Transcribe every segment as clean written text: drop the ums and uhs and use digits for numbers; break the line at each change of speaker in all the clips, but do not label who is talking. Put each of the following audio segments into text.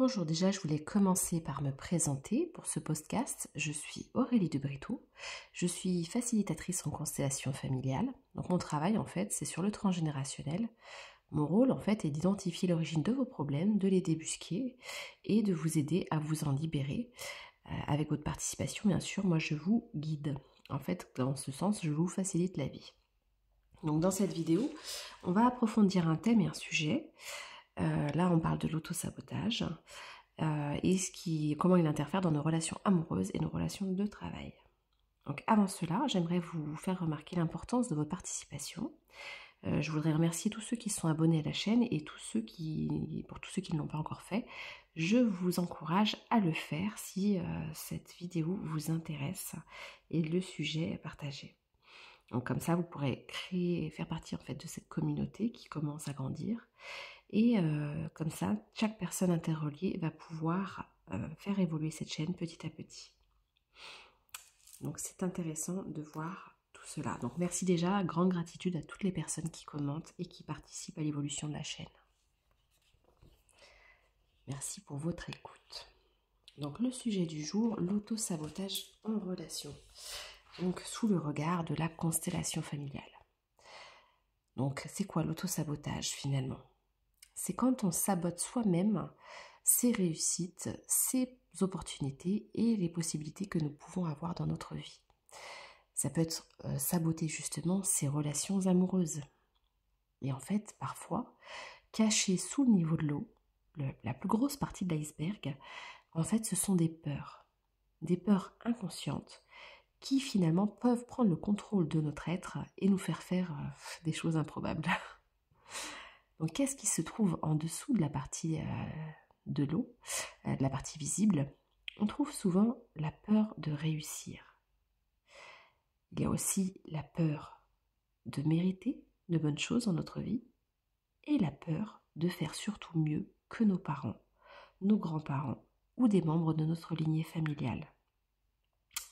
Bonjour, déjà je voulais commencer par me présenter pour ce podcast. Je suis Aurélie de Brito, je suis facilitatrice en constellation familiale. Donc mon travail en fait c'est sur le transgénérationnel. Mon rôle en fait est d'identifier l'origine de vos problèmes, de les débusquer et de vous aider à vous en libérer. Avec votre participation bien sûr, moi je vous guide. En fait dans ce sens je vous facilite la vie. Donc dans cette vidéo, on va approfondir un thème et un sujet. Là, on parle de l'auto-sabotage et comment il interfère dans nos relations amoureuses et nos relations de travail. Donc avant cela, j'aimerais vous faire remarquer l'importance de votre participation. Je voudrais remercier tous ceux qui sont abonnés à la chaîne et pour tous ceux qui ne l'ont pas encore fait, je vous encourage à le faire si cette vidéo vous intéresse et le sujet est partagé. Donc comme ça, vous pourrez faire partie en fait de cette communauté qui commence à grandir. Et comme ça, chaque personne interreliée va pouvoir faire évoluer cette chaîne petit à petit. Donc c'est intéressant de voir tout cela. Donc merci déjà, grande gratitude à toutes les personnes qui commentent et qui participent à l'évolution de la chaîne. Merci pour votre écoute. Donc le sujet du jour, l'auto-sabotage en relation. Donc sous le regard de la constellation familiale. Donc c'est quoi l'auto-sabotage finalement ? C'est quand on sabote soi-même ses réussites, ses opportunités et les possibilités que nous pouvons avoir dans notre vie. Ça peut être saboter justement ses relations amoureuses. Et en fait, parfois, caché sous le niveau de l'eau, la plus grosse partie de l'iceberg, en fait, ce sont des peurs inconscientes qui finalement peuvent prendre le contrôle de notre être et nous faire des choses improbables. Donc, qu'est-ce qui se trouve en dessous de la partie de l'eau, de la partie visible? On trouve souvent la peur de réussir. Il y a aussi la peur de mériter de bonnes choses dans notre vie et la peur de faire surtout mieux que nos parents, nos grands-parents ou des membres de notre lignée familiale.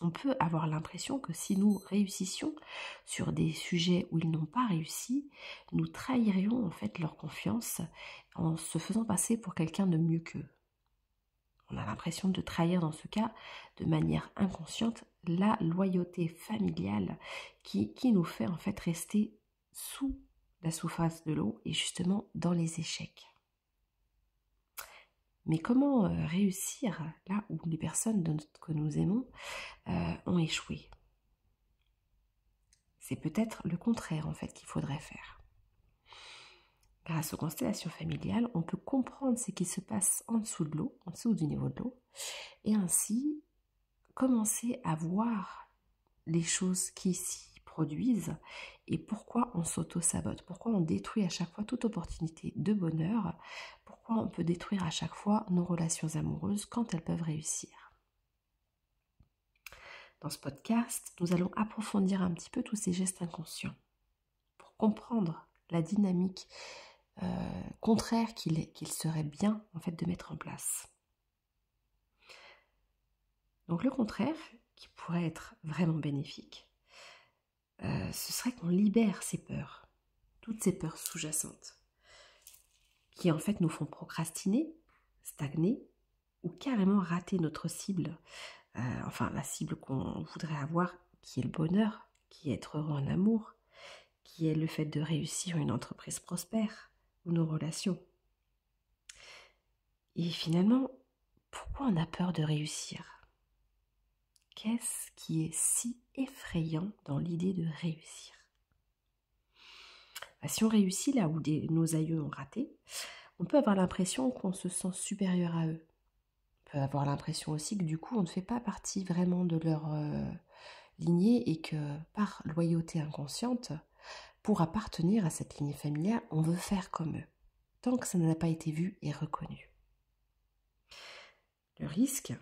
On peut avoir l'impression que si nous réussissions sur des sujets où ils n'ont pas réussi, nous trahirions en fait leur confiance en se faisant passer pour quelqu'un de mieux qu'eux. On a l'impression de trahir dans ce cas, de manière inconsciente, la loyauté familiale qui nous fait en fait rester sous la surface de l'eau et justement dans les échecs. Mais comment réussir là où les personnes que nous aimons ont échoué? C'est peut-être le contraire en fait qu'il faudrait faire. Grâce aux constellations familiales, on peut comprendre ce qui se passe en dessous de l'eau, en dessous du niveau de l'eau, et ainsi commencer à voir les choses qui s'y produisent et pourquoi on s'auto-sabote, pourquoi on détruit à chaque fois toute opportunité de bonheur, pourquoi on peut détruire à chaque fois nos relations amoureuses quand elles peuvent réussir. Dans ce podcast, nous allons approfondir un petit peu tous ces gestes inconscients pour comprendre la dynamique contraire qu'il serait bien en fait de mettre en place. Donc le contraire, qui pourrait être vraiment bénéfique, ce serait qu'on libère ces peurs, toutes ces peurs sous-jacentes, qui en fait nous font procrastiner, stagner ou carrément rater notre cible, enfin la cible qu'on voudrait avoir, qui est le bonheur, qui est être heureux en amour, qui est le fait de réussir une entreprise prospère ou nos relations. Et finalement, pourquoi on a peur de réussir ? Qu'est-ce qui est si effrayant dans l'idée de réussir ? Si on réussit là où nos aïeux ont raté, on peut avoir l'impression qu'on se sent supérieur à eux. On peut avoir l'impression aussi que du coup on ne fait pas partie vraiment de leur lignée et que par loyauté inconsciente, pour appartenir à cette lignée familiale, on veut faire comme eux, tant que ça n'a pas été vu et reconnu. Le risque,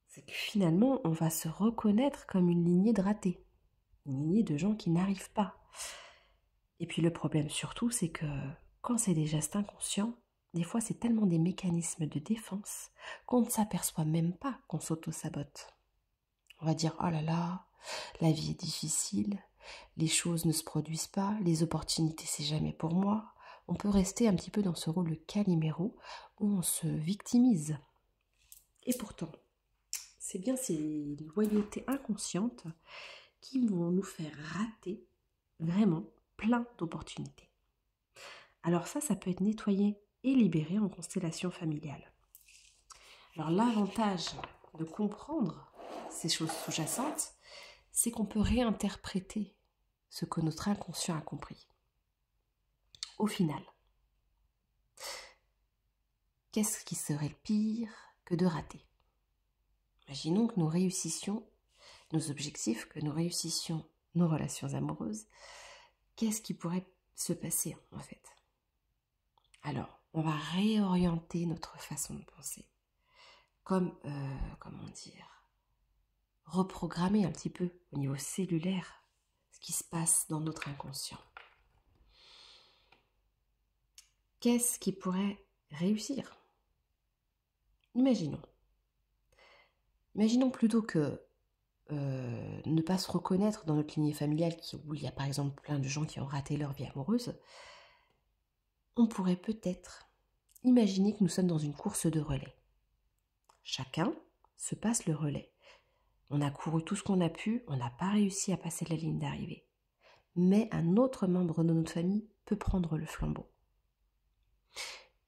c'est que finalement on va se reconnaître comme une lignée de ratés, une lignée de gens qui n'arrivent pas. Et puis le problème surtout, c'est que quand c'est des gestes inconscients, des fois c'est tellement des mécanismes de défense qu'on ne s'aperçoit même pas qu'on s'auto-sabote. On va dire « Oh là là, la vie est difficile, les choses ne se produisent pas, les opportunités c'est jamais pour moi ». On peut rester un petit peu dans ce rôle de Calimero où on se victimise. Et pourtant, c'est bien ces loyautés inconscientes qui vont nous faire rater vraiment plein d'opportunités. Alors ça peut être nettoyé et libéré en constellation familiale. Alors l'avantage de comprendre ces choses sous-jacentes, c'est qu'on peut réinterpréter ce que notre inconscient a compris. Au final, qu'est-ce qui serait pire que de rater? Imaginons que nous réussissions nos objectifs, que nous réussissions nos relations amoureuses. Qu'est-ce qui pourrait se passer en fait? Alors, on va réorienter notre façon de penser. Comme, comment dire, reprogrammer un petit peu au niveau cellulaire ce qui se passe dans notre inconscient. Qu'est-ce qui pourrait réussir? Imaginons plutôt que ne pas se reconnaître dans notre lignée familiale, où il y a par exemple plein de gens qui ont raté leur vie amoureuse, on pourrait peut-être imaginer que nous sommes dans une course de relais. Chacun se passe le relais. On a couru tout ce qu'on a pu, on n'a pas réussi à passer la ligne d'arrivée. Mais un autre membre de notre famille peut prendre le flambeau.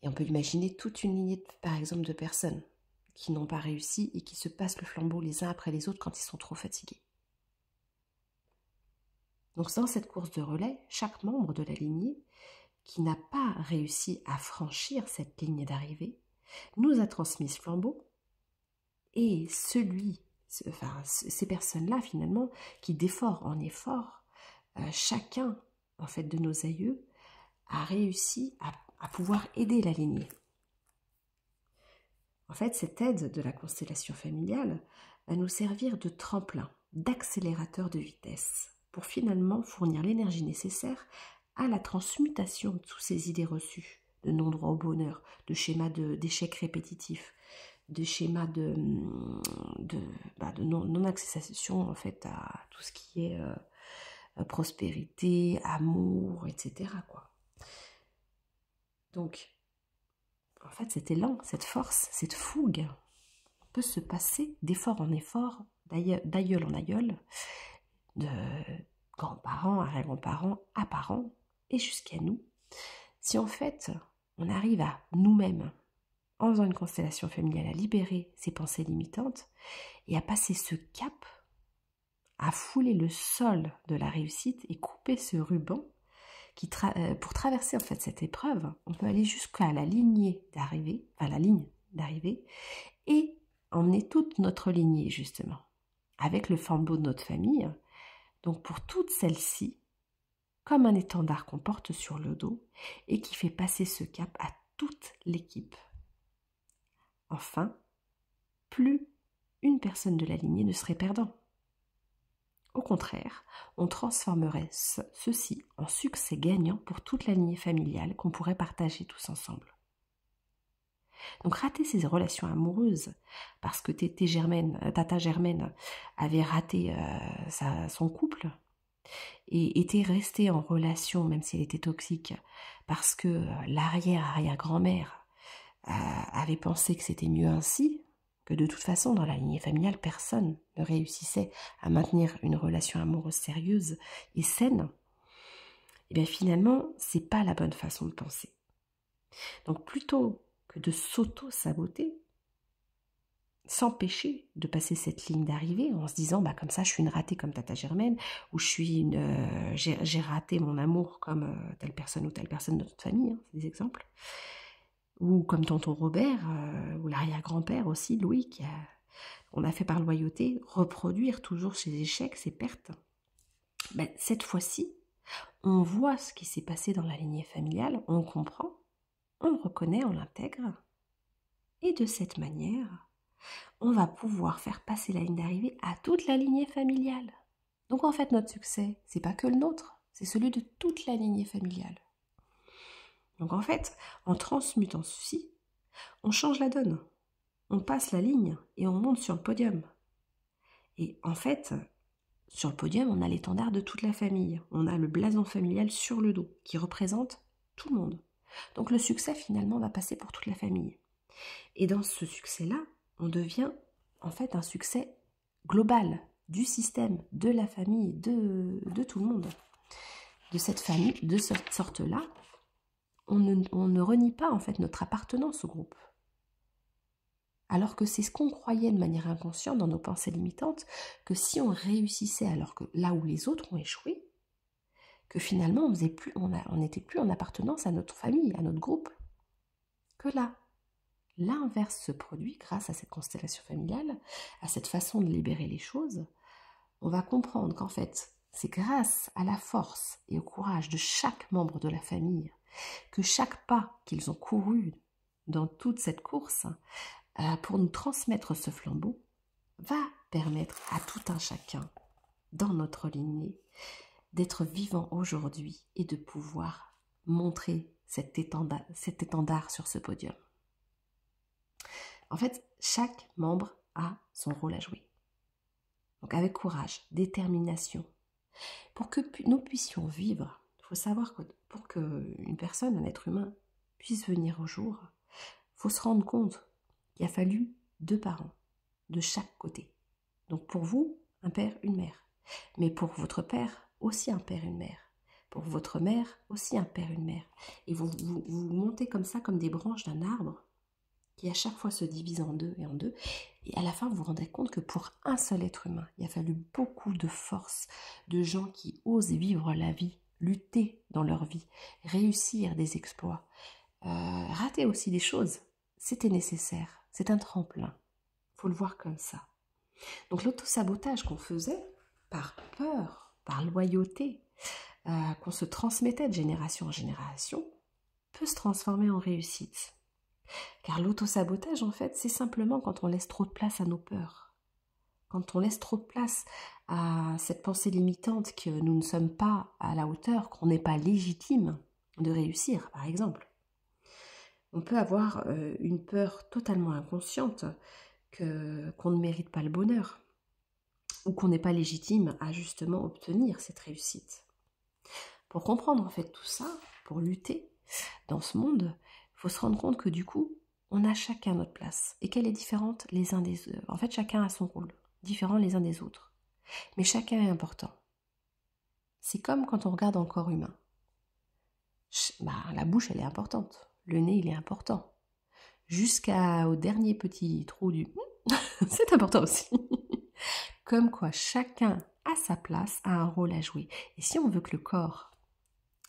Et on peut imaginer toute une lignée, par exemple, de personnes qui n'ont pas réussi et qui se passent le flambeau les uns après les autres quand ils sont trop fatigués. Donc dans cette course de relais, chaque membre de la lignée qui n'a pas réussi à franchir cette ligne d'arrivée nous a transmis ce flambeau et ces personnes-là finalement qui d'effort en effort, chacun en fait de nos aïeux a réussi à pouvoir aider la lignée. En fait, cette aide de la constellation familiale va nous servir de tremplin, d'accélérateur de vitesse, pour finalement fournir l'énergie nécessaire à la transmutation de toutes ces idées reçues, de non-droit au bonheur, de schémas d'échecs répétitifs, de schémas de non-accession en fait à tout ce qui est prospérité, amour, etc. quoi. Donc, en fait, cet élan, cette force, cette fougue peut se passer d'effort en effort, d'aïeul en aïeul, de grands-parents, arrière-grands-parents, à parents, et jusqu'à nous. Si en fait, on arrive à nous-mêmes, en faisant une constellation familiale, à libérer ces pensées limitantes et à passer ce cap, à fouler le sol de la réussite et couper ce ruban, pour traverser en fait cette épreuve, on peut aller jusqu'à la ligne d'arrivée, et emmener toute notre lignée justement, avec le flambeau de notre famille. Donc pour toutes celles-ci, comme un étendard qu'on porte sur le dos et qui fait passer ce cap à toute l'équipe. Enfin, plus une personne de la lignée ne serait perdant. Au contraire, on transformerait ceci en succès gagnant pour toute la lignée familiale qu'on pourrait partager tous ensemble. Donc rater ces relations amoureuses parce que Tata Germaine avait raté son couple et était restée en relation même si elle était toxique parce que l'arrière-grand-mère avait pensé que c'était mieux ainsi, que de toute façon, dans la lignée familiale, personne ne réussissait à maintenir une relation amoureuse sérieuse et saine, et bien finalement, c'est pas la bonne façon de penser. Donc plutôt que de s'auto-saboter, s'empêcher de passer cette ligne d'arrivée en se disant comme ça je suis une ratée comme Tata Germaine, ou j'ai raté mon amour comme telle personne ou telle personne de notre famille, hein, c'est des exemples. Ou comme tonton Robert, ou l'arrière-grand-père aussi, Louis, on a fait par loyauté, reproduire toujours ses échecs, ses pertes. Cette fois-ci, on voit ce qui s'est passé dans la lignée familiale, on comprend, on le reconnaît, on l'intègre, et de cette manière, on va pouvoir faire passer la ligne d'arrivée à toute la lignée familiale. Donc en fait, notre succès, c'est pas que le nôtre, c'est celui de toute la lignée familiale. Donc en fait, en transmutant ceci, on change la donne. On passe la ligne et on monte sur le podium. Et en fait, sur le podium, on a l'étendard de toute la famille. On a le blason familial sur le dos qui représente tout le monde. Donc le succès finalement va passer pour toute la famille. Et dans ce succès-là, on devient en fait un succès global du système, de la famille, de tout le monde. De cette famille, de cette sorte-là, on ne renie pas en fait notre appartenance au groupe. Alors que c'est ce qu'on croyait de manière inconsciente dans nos pensées limitantes, que si on réussissait alors que là où les autres ont échoué, que finalement on n'était plus en appartenance à notre famille, à notre groupe. Que là, l'inverse se produit grâce à cette constellation familiale, à cette façon de libérer les choses. On va comprendre qu'en fait, c'est grâce à la force et au courage de chaque membre de la famille que chaque pas qu'ils ont couru dans toute cette course pour nous transmettre ce flambeau va permettre à tout un chacun dans notre lignée d'être vivant aujourd'hui et de pouvoir montrer cet étendard sur ce podium. En fait, chaque membre a son rôle à jouer. Donc avec courage, détermination. Pour que nous puissions vivre, il faut savoir que pour qu'une personne, un être humain, puisse venir au jour, il faut se rendre compte qu'il a fallu 2 parents de chaque côté. Donc pour vous, un père, une mère. Mais pour votre père, aussi un père, une mère. Pour votre mère, aussi un père, une mère. Et vous montez comme ça, comme des branches d'un arbre, qui à chaque fois se divise en deux et en deux. Et à la fin, vous vous rendez compte que pour un seul être humain, il a fallu beaucoup de force, de gens qui osent vivre la vie, lutter dans leur vie, réussir des exploits, rater aussi des choses. C'était nécessaire, c'est un tremplin. Il faut le voir comme ça. Donc l'autosabotage qu'on faisait, par peur, par loyauté, qu'on se transmettait de génération en génération, peut se transformer en réussite. Car l'autosabotage, en fait, c'est simplement quand on laisse trop de place à nos peurs. Quand on laisse trop de place à cette pensée limitante que nous ne sommes pas à la hauteur, qu'on n'est pas légitime de réussir, par exemple. On peut avoir une peur totalement inconsciente qu'on ne mérite pas le bonheur ou qu'on n'est pas légitime à justement obtenir cette réussite. Pour comprendre en fait tout ça, pour lutter dans ce monde, il faut se rendre compte que du coup, on a chacun notre place et qu'elle est différente les uns des autres. En fait, chacun a son rôle, différent les uns des autres. Mais chacun est important. C'est comme quand on regarde un corps humain. La bouche, elle est importante. Le nez, il est important. Jusqu'au dernier petit trou du... c'est important aussi. Comme quoi, chacun a sa place, a un rôle à jouer. Et si on veut que le corps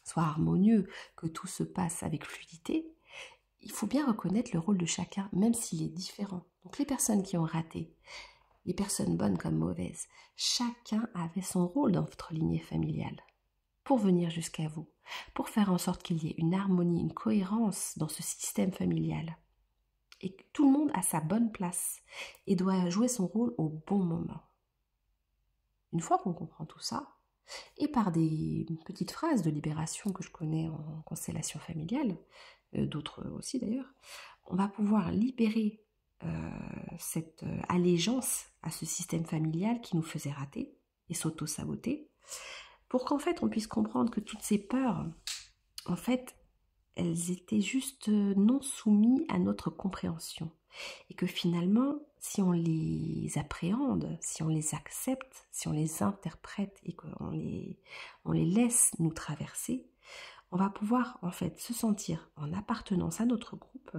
soit harmonieux, que tout se passe avec fluidité, il faut bien reconnaître le rôle de chacun, même s'il est différent. Donc les personnes qui ont raté, les personnes bonnes comme mauvaises, chacun avait son rôle dans votre lignée familiale pour venir jusqu'à vous, pour faire en sorte qu'il y ait une harmonie, une cohérence dans ce système familial. Et que tout le monde a sa bonne place et doit jouer son rôle au bon moment. Une fois qu'on comprend tout ça, et par des petites phrases de libération que je connais en constellation familiale, d'autres aussi d'ailleurs, on va pouvoir libérer cette allégeance à ce système familial qui nous faisait rater et s'auto-saboter, pour qu'en fait on puisse comprendre que toutes ces peurs, en fait, elles étaient juste non soumises à notre compréhension. Et que finalement, si on les appréhende, si on les accepte, si on les interprète et qu'on les laisse nous traverser, on va pouvoir en fait se sentir en appartenance à notre groupe,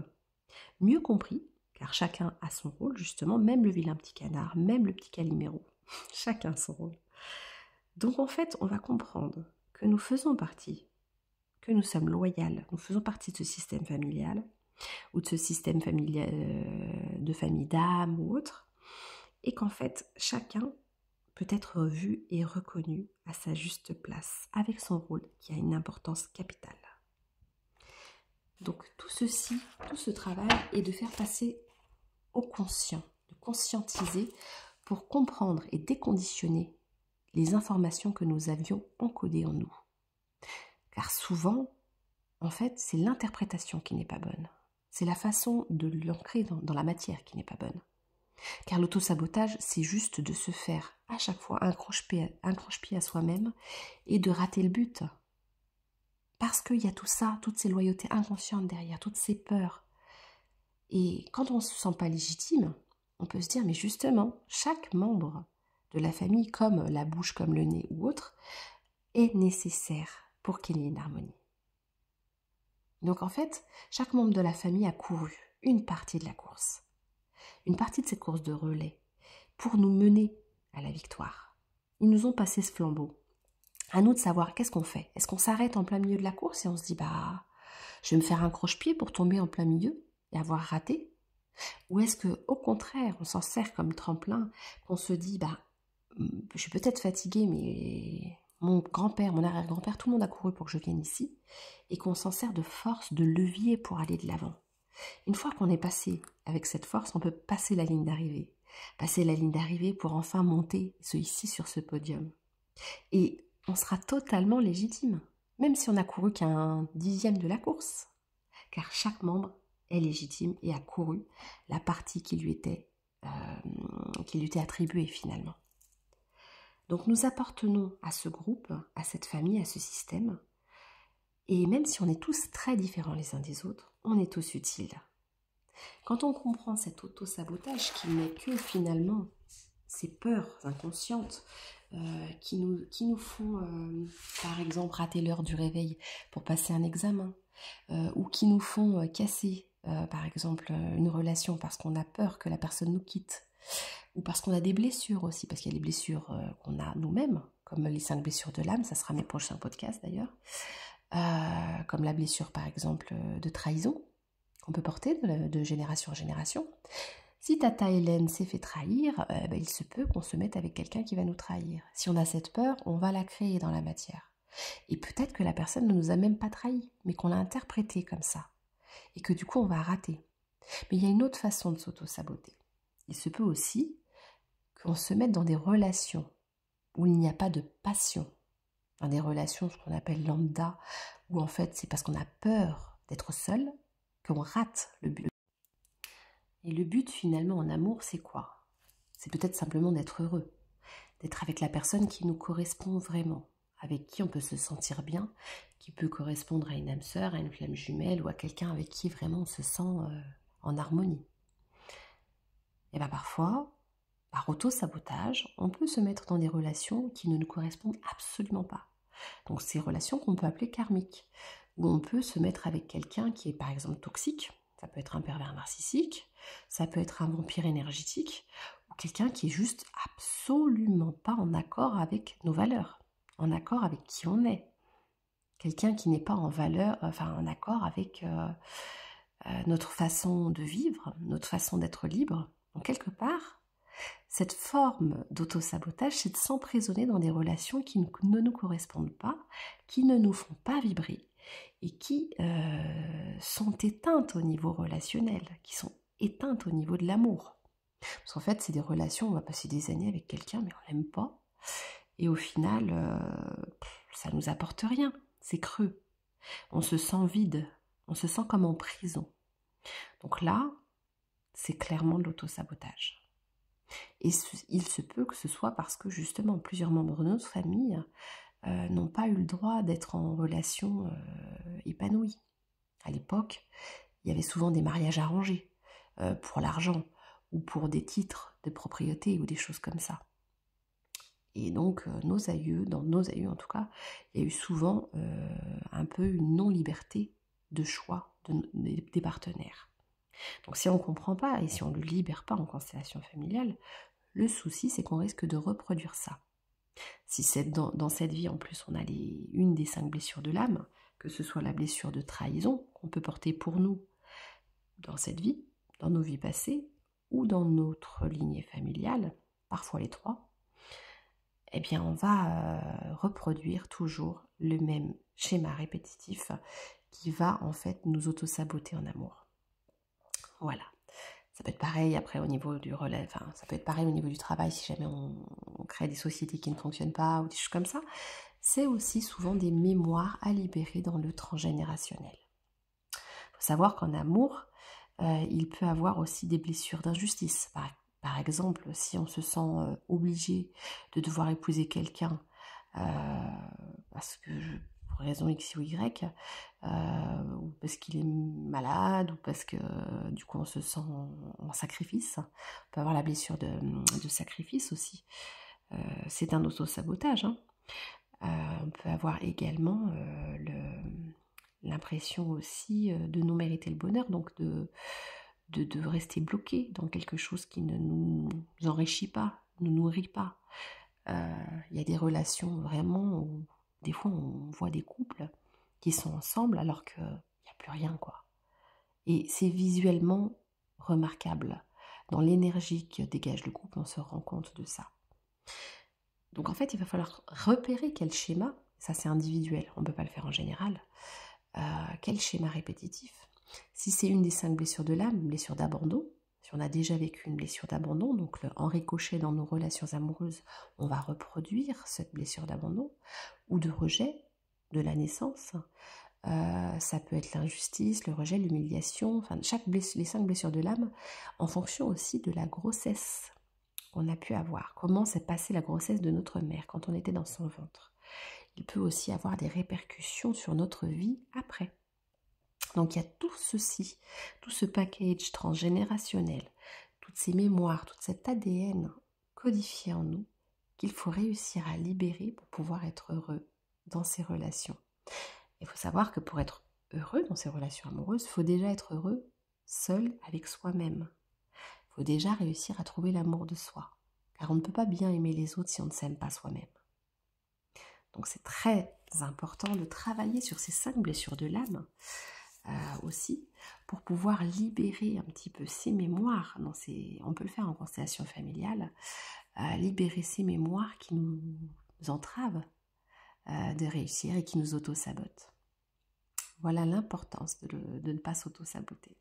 mieux compris, car chacun a son rôle justement, même le vilain petit canard, même le petit Calimero, chacun a son rôle. Donc en fait, on va comprendre que nous faisons partie, que nous sommes loyales, nous faisons partie de ce système familial, ou de ce système familial de famille d'âme ou autre, et qu'en fait, chacun peut être vu et reconnu à sa juste place, avec son rôle qui a une importance capitale. Donc tout ceci, tout ce travail est de faire passer au conscient, de conscientiser pour comprendre et déconditionner les informations que nous avions encodées en nous. Car souvent, en fait, c'est l'interprétation qui n'est pas bonne. C'est la façon de l'ancrer dans la matière qui n'est pas bonne. Car l'autosabotage, c'est juste de se faire à chaque fois un croche-pied à soi-même et de rater le but. Parce qu'il y a tout ça, toutes ces loyautés inconscientes derrière, toutes ces peurs. Et quand on ne se sent pas légitime, on peut se dire, mais justement, chaque membre de la famille, comme la bouche, comme le nez ou autre, est nécessaire pour qu'il y ait une harmonie. Donc en fait, chaque membre de la famille a couru une partie de la course, une partie de cette course de relais, pour nous mener à la victoire. Ils nous ont passé ce flambeau. À nous de savoir qu'est-ce qu'on fait. Est-ce qu'on s'arrête en plein milieu de la course et on se dit, je vais me faire un croche-pied pour tomber en plein milieu et avoir raté? Ou est-ce que, au contraire, on s'en sert comme tremplin, qu'on se dit, je suis peut-être fatiguée, mais mon grand-père, mon arrière-grand-père, tout le monde a couru pour que je vienne ici, et qu'on s'en sert de force, de levier pour aller de l'avant. Une fois qu'on est passé avec cette force, on peut passer la ligne d'arrivée. Passer la ligne d'arrivée pour enfin monter ici sur ce podium. Et on sera totalement légitime, même si on n'a couru qu'un 10e de la course, car chaque membre est légitime et a couru la partie qui lui était attribuée finalement. Donc nous appartenons à ce groupe, à cette famille, à ce système, et même si on est tous très différents les uns des autres, on est tous utiles. Quand on comprend cet auto-sabotage qui n'est que finalement ces peurs inconscientes qui nous font, par exemple, rater l'heure du réveil pour passer un examen, ou qui nous font casser, par exemple, une relation parce qu'on a peur que la personne nous quitte, ou parce qu'on a des blessures aussi, parce qu'il y a des blessures qu'on a nous-mêmes, comme les 5 blessures de l'âme, ça sera mes prochains podcasts d'ailleurs, comme la blessure par exemple de trahison, qu'on peut porter de génération en génération. Si Tata Hélène s'est fait trahir, il se peut qu'on se mette avec quelqu'un qui va nous trahir. Si on a cette peur, on va la créer dans la matière. Et peut-être que la personne ne nous a même pas trahis, mais qu'on l'a interprété comme ça. Et que du coup, on va rater. Mais il y a une autre façon de s'auto-saboter. Il se peut aussi qu'on se mette dans des relations où il n'y a pas de passion. Dans des relations, ce qu'on appelle lambda, où en fait, c'est parce qu'on a peur d'être seul qu'on rate le but. Et le but finalement en amour, c'est quoi? C'est peut-être simplement d'être heureux, d'être avec la personne qui nous correspond vraiment, avec qui on peut se sentir bien, qui peut correspondre à une âme sœur, à une flamme jumelle ou à quelqu'un avec qui vraiment on se sent en harmonie. Et parfois, par auto-sabotage, on peut se mettre dans des relations qui ne nous correspondent absolument pas. Donc ces relations qu'on peut appeler karmiques, où on peut se mettre avec quelqu'un qui est par exemple toxique. Ça peut être un pervers narcissique, ça peut être un vampire énergétique, ou quelqu'un qui est juste absolument pas en accord avec nos valeurs, en accord avec qui on est. Quelqu'un qui n'est pas en accord avec notre façon de vivre, notre façon d'être libre. Donc quelque part, cette forme d'auto-sabotage, c'est de s'emprisonner dans des relations qui ne nous correspondent pas, qui ne nous font pas vibrer, et qui sont éteintes au niveau relationnel, qui sont éteintes au niveau de l'amour. Parce qu'en fait, c'est des relations, on va passer des années avec quelqu'un, mais on l'aime pas. Et au final, ça nous apporte rien. C'est creux. On se sent vide. On se sent comme en prison. Donc là, c'est clairement de l'auto-sabotage. Et il se peut que ce soit parce que justement, plusieurs membres de notre famille n'ont pas eu le droit d'être en relation épanouie. À l'époque, il y avait souvent des mariages arrangés pour l'argent ou pour des titres de propriété ou des choses comme ça. Et donc, dans nos aïeux en tout cas, il y a eu souvent un peu une non-liberté de choix des partenaires. Donc si on ne comprend pas et si on ne le libère pas en constellation familiale, le souci c'est qu'on risque de reproduire ça. Si dans cette vie, en plus, on a une des 5 blessures de l'âme, que ce soit la blessure de trahison qu'on peut porter pour nous dans cette vie, dans nos vies passées, ou dans notre lignée familiale, parfois les 3, eh bien, on va reproduire toujours le même schéma répétitif qui va, en fait, nous auto-saboter en amour. Voilà. Ça peut être pareil après au niveau du relais, ça peut être pareil au niveau du travail si jamais on crée des sociétés qui ne fonctionnent pas ou des choses comme ça. C'est aussi souvent des mémoires à libérer dans le transgénérationnel. Il faut savoir qu'en amour, il peut avoir aussi des blessures d'injustice. Par exemple, si on se sent obligé de devoir épouser quelqu'un parce que pour raison X ou Y, ou parce qu'il est malade, ou parce que du coup on se sent en sacrifice. On peut avoir la blessure de sacrifice aussi. C'est un auto-sabotage. Hein. On peut avoir également l'impression aussi de non mériter le bonheur, donc de rester bloqué dans quelque chose qui ne nous enrichit pas, ne nous nourrit pas. Il y a des relations vraiment où des fois on voit des couples qui sont ensemble alors qu'il n'y a plus rien, quoi. Et c'est visuellement remarquable. Dans l'énergie que dégage le couple, on se rend compte de ça. Donc en fait, il va falloir repérer quel schéma, ça c'est individuel, on ne peut pas le faire en général, quel schéma répétitif. Si c'est une des 5 blessures de l'âme, blessure d'abandon, si on a déjà vécu une blessure d'abandon, donc en ricochet dans nos relations amoureuses, on va reproduire cette blessure d'abandon, ou de rejet de la naissance. Ça peut être l'injustice, le rejet, l'humiliation, enfin les 5 blessures de l'âme, en fonction aussi de la grossesse qu'on a pu avoir, comment s'est passée la grossesse de notre mère quand on était dans son ventre. Il peut aussi avoir des répercussions sur notre vie après. Donc il y a tout ceci, tout ce package transgénérationnel, toutes ces mémoires, tout cet ADN codifié en nous qu'il faut réussir à libérer pour pouvoir être heureux dans ces relations. Il faut savoir que pour être heureux dans ces relations amoureuses, il faut déjà être heureux seul avec soi-même. Il faut déjà réussir à trouver l'amour de soi, car on ne peut pas bien aimer les autres si on ne s'aime pas soi-même. Donc c'est très important de travailler sur ces 5 blessures de l'âme aussi, pour pouvoir libérer un petit peu ces mémoires, on peut le faire en constellation familiale, libérer ces mémoires qui nous entravent de réussir et qui nous auto-sabotent. Voilà l'importance de ne pas s'auto-saboter.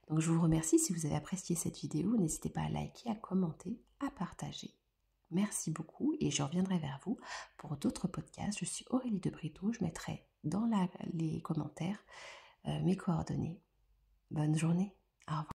Donc je vous remercie. Si vous avez apprécié cette vidéo, n'hésitez pas à liker, à commenter, à partager. Merci beaucoup et je reviendrai vers vous pour d'autres podcasts. Je suis Aurélie de Brito, je mettrai dans les commentaires mes coordonnées. Bonne journée, au revoir.